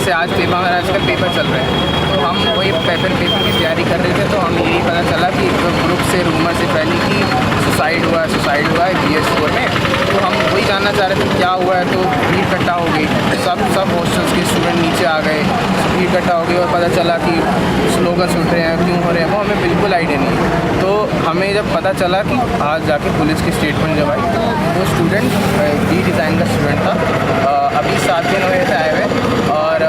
जैसे आज आजकल पेपर चल रहे हैं, तो हम वही पेपर की तैयारी कर रहे थे, तो हमें यही पता चला कि ग्रुप से रूमर से फैली कि सुसाइड हुआ है GS4 में। तो हम वही जानना चाह रहे थे क्या हुआ है। तो भीड़ इकट्ठा हो गई, सब हॉस्टल्स के स्टूडेंट नीचे आ गए, भीड़ इकट्ठा हो गई और पता चला कि स्लोगन्स उठ रहे हैं, क्यों हो रहे हैं, वो हमें बिल्कुल आइडिया नहीं। तो हमें जब पता चला कि आज जाके पुलिस की स्टेटमेंट जब आई, तो वो स्टूडेंट जी डिज़ाइन का स्टूडेंट था, अभी 7 दिन हुए थे आए हुए, और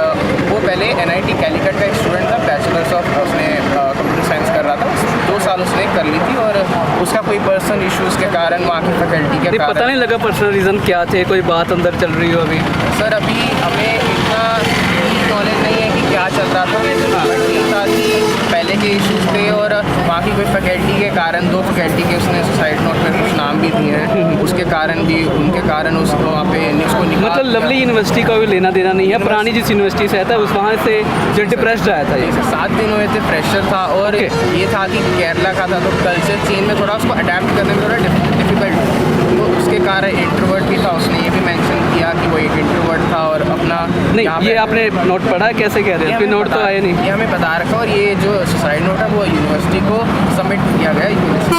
वो पहले NIT कैलिकट का एक स्टूडेंट था, बैचलर्स ऑफ उसने कंप्यूटर साइंस कर रहा था, 2 साल उसने कर ली थी, और उसका कोई पर्सनल इश्यूज़ के कारण वहाँ की फैकल्टी के कारण पता नहीं लगा पर्सनल रीज़न क्या थे, कोई बात अंदर चल रही हो अभी? सर अभी हमें इतना नॉलेज नहीं है कि क्या चल रहा था, बट ये था कि पहले के इश्यूज़ थे और वहाँ की कोई फैकल्टी के कारण 2 फैकल्टी के उसने सुसाइड नोट में कुछ नाम भी दिए हैं, उसके कारण भी उनके कारण उसको वहाँ पे उसको मतलब लवली यूनिवर्सिटी का भी लेना देना नहीं है, पुरानी जिस यूनिवर्सिटी से आता है उस वहाँ से जो डिप्रेस्ड आया था। ये 7 दिन हुए थे, प्रेशर था, और ये था कि केरला का था, तो कल्चर चेंज में थोड़ा उसको अडेप्ट करने में थोड़ा डिफिकल्ट, तो उसके कारण इंट्रोवर्ट भी था। उसने ये भी मेंशन किया कि वो एक इंट्रोवर्ट था और अपना नहीं, ये आपने नोट पढ़ा, कैसे कह रहे हैं? नोट तो आए नहीं, ये हमें बता रखा, और ये जो सुसाइड नोट है वो यूनिवर्सिटी को सबमिट किया गया यूनिवर्सिटी।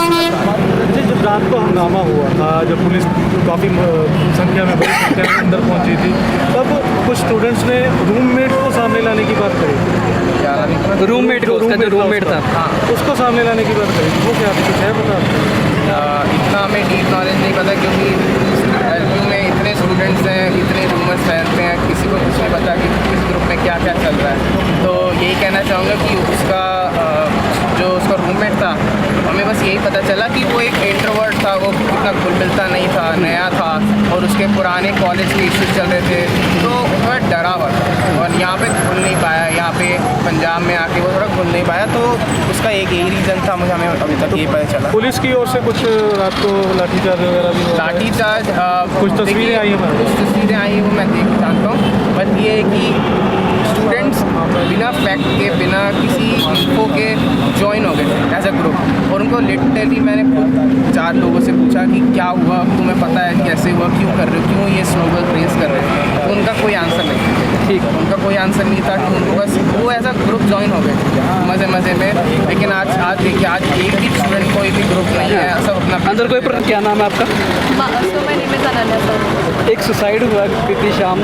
जब रात को हंगामा हुआ था, जब पुलिस काफ़ी संख्या में बड़ी संख्या में अंदर पहुंची थी, तब कुछ स्टूडेंट्स ने रूममेट को सामने लाने की बात करी। रूममेट को, उसका जो रूममेट था, हाँ, उसको सामने लाने की बात करी। वो क्या कुछ है पता? इतना हमें डीप नॉलेज नहीं पता, क्योंकि LU में इतने स्टूडेंट्स हैं, इतने रूमर्स फैलते हैं, किसी को कुछ नहीं पता कि किस ग्रुप में क्या क्या चल रहा है। तो यही कहना चाहूँगा कि उसका जो उसका रूममेट था, हमें बस यही पता चला कि वो एक इंट्रोवर्ट था, वो इतना घुल मिलता नहीं था, नया था, और उसके पुराने कॉलेज के इश्यूज चल रहे थे, तो थोड़ा डरा हुआ था और यहाँ पे घुल नहीं पाया। यहाँ पे पंजाब में आके वो थोड़ा घुल नहीं पाया, तो उसका एक यही रीज़न था। हमें अभी तक यही पता चला। पुलिस की ओर से कुछ रात को लाठीचार्ज वगैरह भी हुआ? लाठीचार्ज कुछ तस्वीरें आई हैं? कुछ तस्वीरें आई हैं, वो मैं देख चाहता हूँ, बट ये है कि स्टूडेंट्स बिना फैक्ट के, बिना किसी इन्फो के ज्वाइन हो गए एज अ ग्रुप, और उनको लिटरली मैंने खुद 4 लोगों से पूछा कि क्या हुआ, तुम्हें पता है कैसे हुआ, क्यों कर रहे हो, क्यों ये स्लोगन रेस कर रहे हैं, तो उनका कोई आंसर नहीं। ठीक, उनका कोई आंसर नहीं था कि उनको बस वो एज अ ग्रुप ज्वाइन हो गए मज़े में। लेकिन आज देखिए, आज एक भी स्टूडेंट कोई भी ग्रुप नहीं है, सब अपना अंदर कोई क्या नाम है आपका? एक सुसाइड हुआ बीती शाम,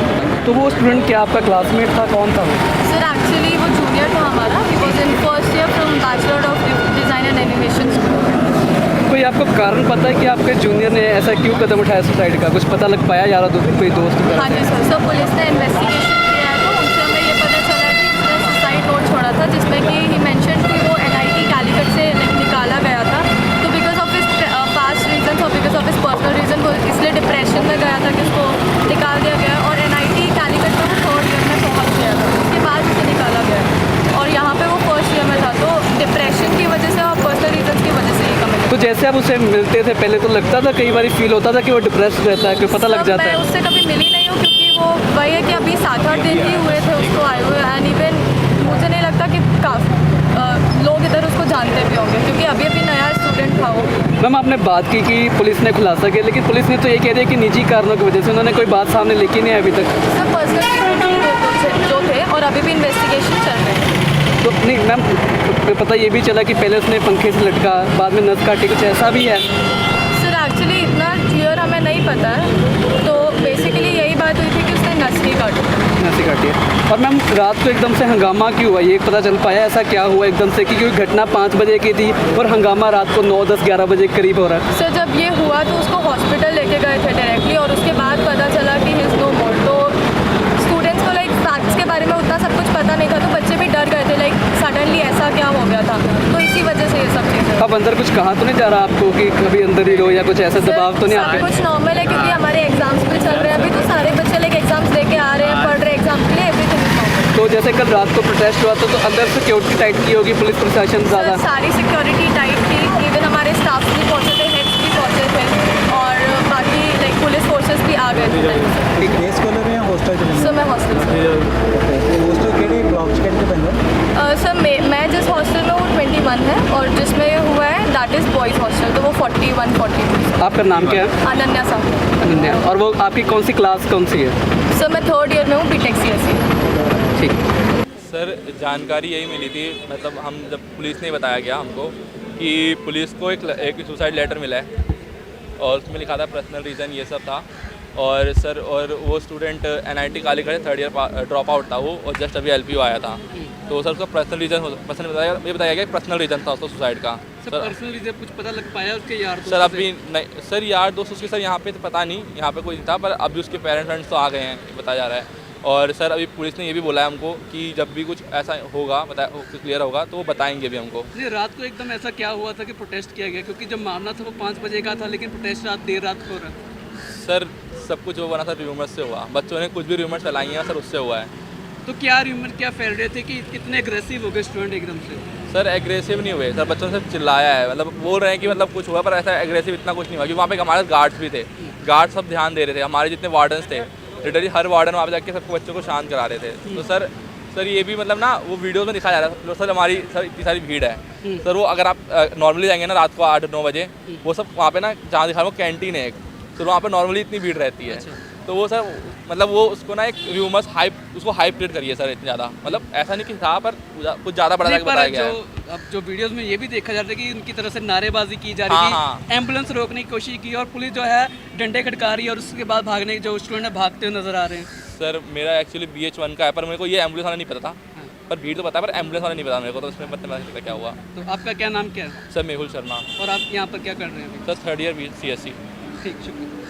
तो वो स्टूडेंट क्या आपका क्लासमेट था, कौन था वो? सर एक्चुअली वो जूनियर था हमारा, he was in first year from bachelor of design and animation school. कोई आपको कारण पता है कि आपके जूनियर ने ऐसा क्यों कदम उठाया सुसाइड का? कुछ पता लग पाया यार कोई दोस्त? हाँ जी सर, पुलिस ने इन्वेस्टिगेशन किया है, तो उनसे हमें ये पता चला कि उसने सुसाइड नोट छोड़ा था, जिसमें कि ही मेंशन कि वो NIT कैलिकट से निकाला गया था, तो because of his past reason और because of his personal reason वो इसलिए डिप्रेशन में गया था कि उसको निकाल दिया गया, और NIT कैलिकट में वो 3rd ईयर में पहुँच गया था, उसके बाद उसे निकाला गया, और यहाँ पे वो 1st ईयर में था, तो डिप्रेशन की वजह से और पर्सनल रीजन की वजह से ये कमिट। तो जैसे आप उसे मिलते थे पहले, तो लगता था, कई बार फील होता था कि वो डिप्रेस्ड रहता है, कि पता लग जाता है? मैं उससे कभी मिली नहीं हूँ, क्योंकि वो वही है कि अभी 7-8 दिन ही हुए थे उसको आए हुए, एंड इवन मुझे नहीं लगता कि काफ़ी लोग इधर उसको जानते भी होंगे, क्योंकि अभी नया स्टूडेंट था वो। मैम, आपने बात की कि पुलिस ने खुलासा किया, लेकिन पुलिस ने तो ये कह दिया कि निजी कारणों की वजह से, उन्होंने कोई बात सामने लेके नहीं है अभी तक। सर पर्सनल जो थे, और अभी भी इन्वेस्टिगेशन चल रहे हैं। तो नहीं मैम, पता ये भी चला कि पहले उसने पंखे से लटका, बाद में नस काटी, कुछ ऐसा भी है? सर एक्चुअली इतना क्लियर हमें नहीं पता है, तो बेसिकली यही बात हुई थी कि उसने नस ही काटी है। और मैम, रात को एकदम से हंगामा क्यों हुआ, ये पता चल पाया ऐसा क्या हुआ एकदम से? क्योंकि घटना 5 बजे की थी और हंगामा रात को 9, 10, 11 बजे करीब हो रहा है। सर जब ये हुआ तो उसको हॉस्पिटल लेके गए थे डायरेक्टली, और उसके बाद पता चला कि हिज नो मोर, तो स्टूडेंट्स को लाइक फैक्ट्स के बारे में उतना सब कुछ पता नहीं था, तो बच्चे भी डर गए थे लाइक सडनली ऐसा क्या हो गया था, तो इसी वजह से ये सब चीज़ें। अब अंदर कुछ कहा तो नहीं जा रहा आपको कि कभी अंदर ही रहो, या कुछ ऐसा दबाव तो नहीं आप आपके? कुछ नॉर्मल है, क्योंकि हमारे एग्जाम्स भी चल रहे हैं अभी, तो सारे बच्चे लाइक एग्जाम्स दे के आ रहे हैं, पढ़ रहे हैं एग्जाम के लिए, एवरीथिंग इज नॉर्मल। तो जैसे कल रात को प्रोटेस्ट हुआ था, तो अंदर सिक्योरिटी टाइट की होगी पुलिस प्रशासन ज़्यादा? सारी सिक्योरिटी टाइट थी, इवन हमारे स्टाफ भी पहुँचे थे, हेड्स भी पहुँचे थे, और बाकी लाइक पुलिस फोर्सेस भी आ गए थे। डे स्कॉलर या हॉस्टल? सर मैं हॉस्टल हॉस्टल के ब्लॉक्स के अंदर? सर मैं जिस हॉस्टल में, वो 21 है, और जिसमें ये हुआ है दैट इज़ बॉयज़ हॉस्टल, तो वो 41-42। आपका नाम क्या है? अनन्या साहब। अनन्या। और वो आपकी कौन सी क्लास कौन सी है? सर मैं 3rd ईयर में हूँ, BTech CSE। ठीक। सर जानकारी यही मिली थी, मतलब हम जब पुलिस ने बताया गया हमको कि पुलिस को एक सुसाइड लेटर मिला है और उसमें लिखा था पर्सनल रीज़न ये सब था। और सर और वो student NIT Kaligarh 3rd year drop out था वो, और जस्ट अभी LPU आया था। तो सर उसका पर्सनल रीज़न ये बताया गया कि पर्सनल रीज़न था उसका सुसाइड का। सर पर्सनल रीजन कुछ पता लग पाया उसके यार दोस्त सर से? अभी नहीं सर, यार दोस्त उसके सर यहाँ पे तो पता नहीं, यहाँ पे कोई नहीं था, पर अभी उसके पेरेंट्स तो आ गए हैं बताया जा रहा है। और सर अभी पुलिस ने ये भी बोला है हमको कि जब भी कुछ ऐसा होगा क्लियर होगा तो वो बताएंगे भी हमको। नहीं, रात को एकदम ऐसा क्या हुआ था कि प्रोटेस्ट किया गया, क्योंकि जब मामला था वो 5 बजे का था, लेकिन प्रोटेस्ट देर रात को हो रहा था। सर सब कुछ वो बना था र्यूमर्स से हुआ, बच्चों ने कुछ भी र्यूमर्स फैलाई हैं सर, उससे हुआ है। तो क्या र्यूमर क्या फैल रहे थे कि इतने एग्रेसिव हो गए स्टूडेंट एकदम से? सर एग्रेसिव नहीं हुए सर, बच्चों ने सिर्फ चिल्लाया है, मतलब बोल रहे हैं कि मतलब कुछ हुआ, पर ऐसा एग्रेसिव इतना कुछ नहीं हुआ। क्योंकि वहाँ पे हमारे गार्ड्स भी थे, गार्ड सब ध्यान दे रहे थे, हमारे जितने वार्डन्स थे लिटरली हर वार्डन वहाँ पे जाके सबको बच्चों को शांत करा रहे थे। तो सर ये भी मतलब ना वो वीडियोस में दिखाया जा रहा है सर, हमारी सर इतनी सारी भीड़ है सर, वो अगर आप नॉर्मली जाएंगे ना रात को 8-9 बजे, वो सब वहाँ पे ना जहाँ दिखा रहा वो कैंटीन है एक, तो वहाँ पे नॉर्मली इतनी भीड़ रहती है। तो वो सर मतलब वो उसको ना एक र्यूमर्स उसको हाइप क्रिएट करिए सर इतना ज़्यादा, मतलब ऐसा नहीं कि था, पर कुछ ज़्यादा बड़ा नहीं, बताया गया है। अब जो वीडियोस में ये भी देखा जा रहा है कि उनकी तरफ से नारेबाजी की जा रही थी, एम्बुलेंस रोकने की कोशिश की और पुलिस जो है डंडे खड़का रही है, और उसके बाद भागने के जो स्टूडेंट भागते हुए नजर आ रहे हैं। सर मेरा एक्चुअली BH1 का है, पर मेरे को ये एम्बुलेंस वाला नहीं पता था, पर भीड़ तो पता है, पर एम्बुलेंस वाला नहीं पता मेरे को, तो उसमें पता नहीं क्या हुआ। तो आपका क्या नाम क्या है सर मेहुल शर्मा। और आप यहाँ पर क्या कर रहे हैं अभी? Sir 3rd year CSC। ठीक, शुक्रिया।